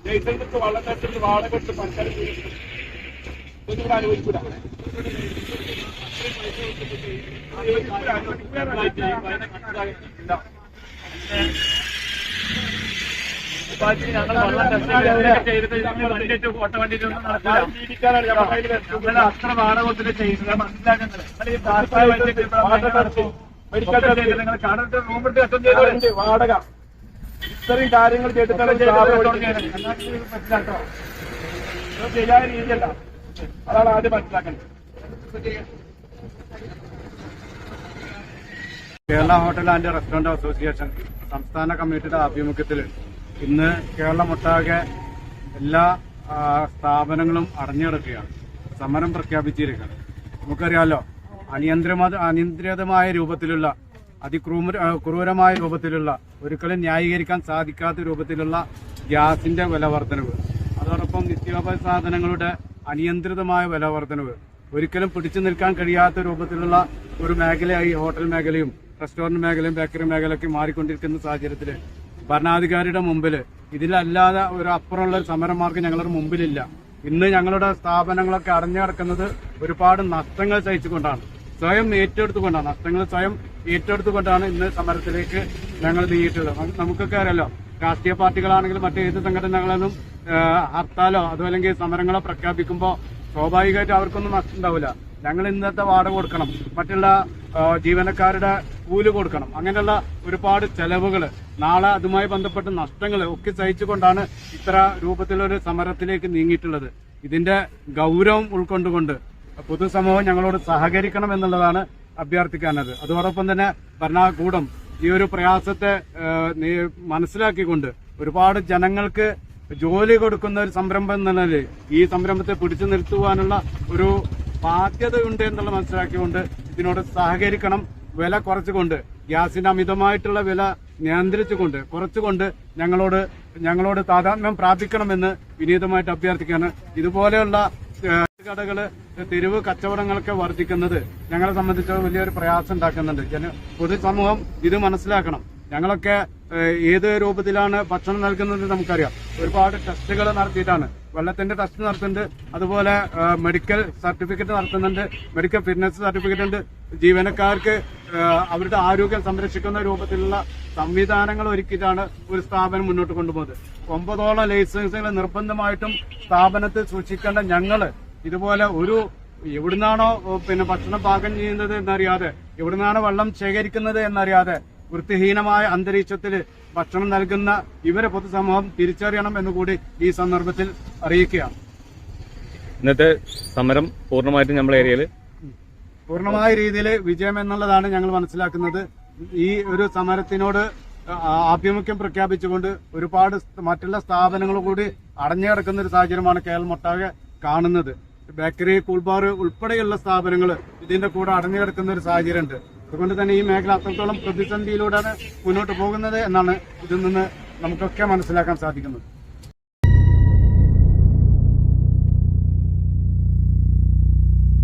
ജയ്സലിനൊക്കെ വള്ളം തട്ടിട്ട് വാടക കൊടുത്ത് പണിക്കാർ ഇതൊന്നും അനുവദിക്കൂല. അത്ര വാടക കൊടുത്തിട്ട് ചെയ്യുന്നത് മനസ്സിലാക്കുന്നത്. റൂമിട്ട് കട്ടം ചെയ്ത് വാടക ഇത്രയും കാര്യങ്ങൾ ചെയ്തിട്ടാണ് ശരിയായ രീതിയല്ല. അതാണ് ആദ്യം മനസ്സിലാക്കേണ്ടത്. Kerala hotel and restaurant association സംസ്ഥാന കമ്മിറ്റിയുടെ ആഭിമുഖ്യത്തിൽ ഇന്ന് കേരളമൊട്ടാകെ എല്ലാ സ്ഥാപനങ്ങളും അടഞ്ഞുകിടക്കുകയാണ്. സമരം പ്രഖ്യാപിച്ചിരിക്കുകയാണ്. നമുക്കറിയാലോ, അനിയന്ത്രിതമായ രൂപത്തിലുള്ള ക്രൂരമായ രൂപത്തിലുള്ള ഒരിക്കലും ന്യായീകരിക്കാൻ സാധിക്കാത്ത രൂപത്തിലുള്ള ഗ്യാസിന്റെ വില വർധനവ്, അതോടൊപ്പം നിത്യോപയോഗ സാധനങ്ങളുടെ അനിയന്ത്രിതമായ വില വർധനവ്, ഒരിക്കലും പിടിച്ചു നിൽക്കാൻ കഴിയാത്ത രൂപത്തിലുള്ള ഒരു മേഖലയായി ഹോട്ടൽ മേഖലയും റെസ്റ്റോറന്റ് മേഖലയും ബേക്കറി മേഖലയൊക്കെ മാറിക്കൊണ്ടിരിക്കുന്ന സാഹചര്യത്തിൽ ഭരണാധികാരിയുടെ മുമ്പിൽ ഇതിലല്ലാതെ ഒരു അപ്പുറമുള്ള ഒരു സമരമാർഗം ഞങ്ങളുടെ മുമ്പിലില്ല. ഇന്ന് ഞങ്ങളുടെ സ്ഥാപനങ്ങളൊക്കെ അടഞ്ഞു കിടക്കുന്നത് ഒരുപാട് നഷ്ടങ്ങൾ സഹിച്ചുകൊണ്ടാണ്, സ്വയം ഏറ്റെടുത്തുകൊണ്ടാണ്, നഷ്ടങ്ങൾ സ്വയം ഏറ്റെടുത്തുകൊണ്ടാണ് ഇന്ന് സമരത്തിലേക്ക് ഞങ്ങൾ നീങ്ങിയിട്ടുള്ളത്. നമുക്കൊക്കെ അറിയാലോ, രാഷ്ട്രീയ പാർട്ടികളാണെങ്കിലും മറ്റേത് സംഘടനകളിലും ഹർത്താലോ അതുമല്ലെങ്കിൽ സമരങ്ങളോ പ്രഖ്യാപിക്കുമ്പോൾ സ്വാഭാവികമായിട്ട് അവർക്കൊന്നും നഷ്ടം ഉണ്ടാവില്ല. ഞങ്ങൾ ഇന്നത്തെ വാടക കൊടുക്കണം, മറ്റുള്ള ജീവനക്കാരുടെ കൂലി കൊടുക്കണം, അങ്ങനെയുള്ള ഒരുപാട് ചെലവുകൾ, നാളെ അതുമായി ബന്ധപ്പെട്ട നഷ്ടങ്ങൾ ഒക്കെ സഹിച്ചുകൊണ്ടാണ് ഇത്ര രൂപത്തിലൊരു സമരത്തിലേക്ക് നീങ്ങിയിട്ടുള്ളത്. ഇതിന്റെ ഗൗരവം ഉൾക്കൊണ്ടുകൊണ്ട് പൊതുസമൂഹം ഞങ്ങളോട് സഹകരിക്കണം എന്നുള്ളതാണ് അഭ്യർത്ഥിക്കാനത്. അതോടൊപ്പം തന്നെ ഭരണകൂടം ഈ ഒരു പ്രയാസത്തെ മനസ്സിലാക്കിക്കൊണ്ട് ഒരുപാട് ജനങ്ങൾക്ക് ജോലി കൊടുക്കുന്ന ഒരു സംരംഭം എന്ന നിലയിൽ ഈ സംരംഭത്തെ പിടിച്ചു നിർത്തുവാനുള്ള ഒരു ബാധ്യതയുണ്ട് എന്നുള്ള മനസ്സിലാക്കിക്കൊണ്ട് ഇതിനോട് സഹകരിക്കണം. വില കുറച്ചുകൊണ്ട്, ഗ്യാസിന്റെ അമിതമായിട്ടുള്ള വില നിയന്ത്രിച്ചുകൊണ്ട് കുറച്ചുകൊണ്ട് ഞങ്ങളോട് താതാത്മ്യം പ്രാപിക്കണമെന്ന് വിനീതമായിട്ട് അഭ്യർത്ഥിക്കുകയാണ്. ഇതുപോലെയുള്ള കടകള്, തെരുവ് കച്ചവടങ്ങളൊക്കെ വർദ്ധിക്കുന്നത് ഞങ്ങളെ സംബന്ധിച്ച് വലിയൊരു പ്രയാസം ഉണ്ടാക്കുന്നുണ്ട്. പൊതുസമൂഹം ഇത് മനസ്സിലാക്കണം. ഞങ്ങളൊക്കെ ഏത് രൂപത്തിലാണ് ഭക്ഷണം നൽകുന്നത് നമുക്കറിയാം. ഒരുപാട് ടെസ്റ്റുകൾ നടത്തിയിട്ടാണ്, വെള്ളത്തിന്റെ ടെസ്റ്റ് നടത്തുന്നുണ്ട്, അതുപോലെ മെഡിക്കൽ സർട്ടിഫിക്കറ്റ് നടത്തുന്നുണ്ട്, മെഡിക്കൽ ഫിറ്റ്നസ് സർട്ടിഫിക്കറ്റ് ഉണ്ട്. ജീവനക്കാർക്ക് അവരുടെ ആരോഗ്യം സംരക്ഷിക്കുന്ന രൂപത്തിലുള്ള സംവിധാനങ്ങൾ ഒരുക്കിയിട്ടാണ് ഒരു സ്ഥാപനം മുന്നോട്ട് കൊണ്ടുപോകുന്നത്. 9ഓളം ലൈസൻസുകൾ നിർബന്ധമായിട്ടും സ്ഥാപനത്തിൽ സൂക്ഷിക്കേണ്ട ഞങ്ങള് ഇതുപോലെ എവിടുന്നാണോ ഭക്ഷണം പാകം ചെയ്യുന്നത് എന്നറിയാതെ, എവിടുന്നാണോ വെള്ളം ശേഖരിക്കുന്നത് എന്നറിയാതെ വൃത്തിഹീനമായ അന്തരീക്ഷത്തിൽ ഭക്ഷണം നൽകുന്ന ഇവരെ പൊതുസമൂഹം തിരിച്ചറിയണം എന്നുകൂടി ഈ സന്ദർഭത്തിൽ അറിയിക്കുകയാണ്. ഇന്നത്തെ സമരം പൂർണ്ണമായിട്ടും നമ്മുടെ ഏരിയയിൽ പൂർണ്ണമായ രീതിയിൽ വിജയം എന്നുള്ളതാണ് ഞങ്ങൾ മനസ്സിലാക്കുന്നത്. ഈ ഒരു സമരത്തിനോട് ആഭിമുഖ്യം പ്രഖ്യാപിച്ചുകൊണ്ട് ഒരുപാട് മറ്റുള്ള സ്ഥാപനങ്ങൾ കൂടി അടഞ്ഞു കിടക്കുന്ന ഒരു സാഹചര്യമാണ് കേരളമൊട്ടാകെ കാണുന്നത്. ബേക്കറി, കൂൾബാർ ഉൾപ്പെടെയുള്ള സ്ഥാപനങ്ങൾ ഇതിന്റെ കൂടെ അടഞ്ഞു കിടക്കുന്ന ഒരു സാഹചര്യമുണ്ട്. അതുകൊണ്ട് തന്നെ ഈ മേഖല അത്രത്തോളം പ്രതിസന്ധിയിലൂടെയാണ് മുന്നോട്ട് പോകുന്നത് എന്നാണ് ഇതിൽ നിന്ന് നമുക്കൊക്കെ മനസ്സിലാക്കാൻ സാധിക്കുന്നത്.